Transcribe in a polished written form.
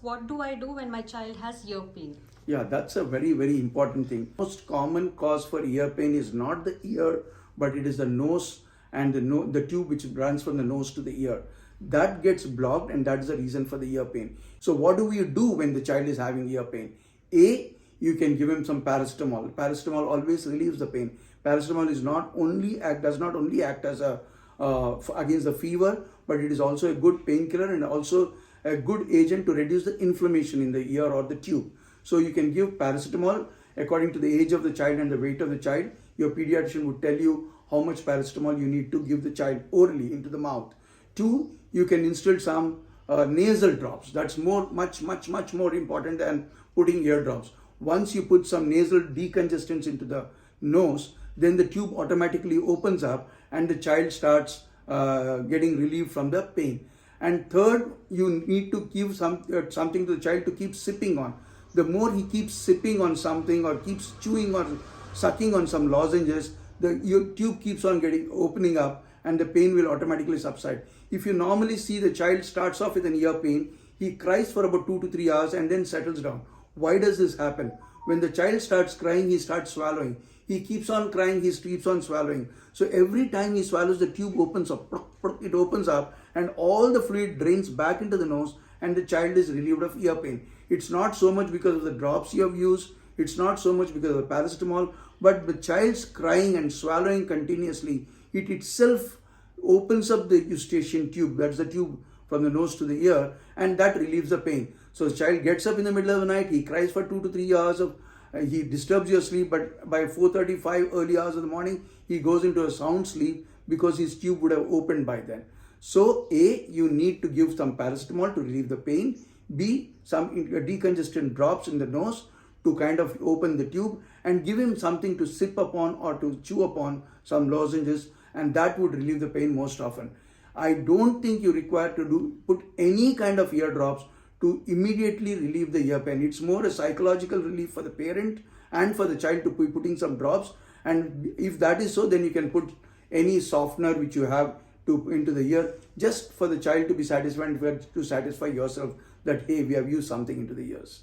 What do I do when my child has ear pain? Yeah, that's a very, very important thing. Most common cause for ear pain is not the ear, but it is the nose and the tube which runs from the nose to the ear. That gets blocked, and that's the reason for the ear pain. So what do we do when the child is having ear pain? A, you can give him some paracetamol. Paracetamol always relieves the pain. Paracetamol does not only act as a against the fever, but it is also a good painkiller and also a good agent to reduce the inflammation in the ear or the tube. So you can give paracetamol according to the age of the child and the weight of the child. Your pediatrician would tell you how much paracetamol you need to give the child orally into the mouth. Two, you can instill some nasal drops. That's much more important than putting eardrops. Once you put some nasal decongestants into the nose, then the tube automatically opens up and the child starts getting relief from the pain. And third, you need to give something to the child to keep sipping on. The more he keeps sipping on something or keeps chewing or sucking on some lozenges, your tube keeps on opening up and the pain will automatically subside. If you normally see the child starts off with an ear pain, he cries for about 2 to 3 hours and then settles down. Why does this happen? When the child starts crying, he starts swallowing. He keeps on crying, he keeps on swallowing. So every time he swallows, the tube opens up. It opens up and all the fluid drains back into the nose and the child is relieved of ear pain. It's not so much because of the drops you have used. It's not so much because of the paracetamol, but the child's crying and swallowing continuously, it itself opens up the eustachian tube. That's the tube from the nose to the ear, and that relieves the pain. So the child gets up in the middle of the night, he cries for 2 to 3 hours he disturbs your sleep, but by 4:35 early hours of the morning, he goes into a sound sleep because his tube would have opened by then. So A, you need to give some paracetamol to relieve the pain. B, some decongestant drops in the nose to kind of open the tube, and give him something to sip upon or to chew upon, some lozenges, and that would relieve the pain most often. I don't think you require to put any kind of ear drops to immediately relieve the ear pain. It's more a psychological relief for the parent and for the child to be putting some drops. And if that is so, then you can put any softener which you have into the ear, just for the child to be satisfied, to satisfy yourself that hey, we have used something into the ears.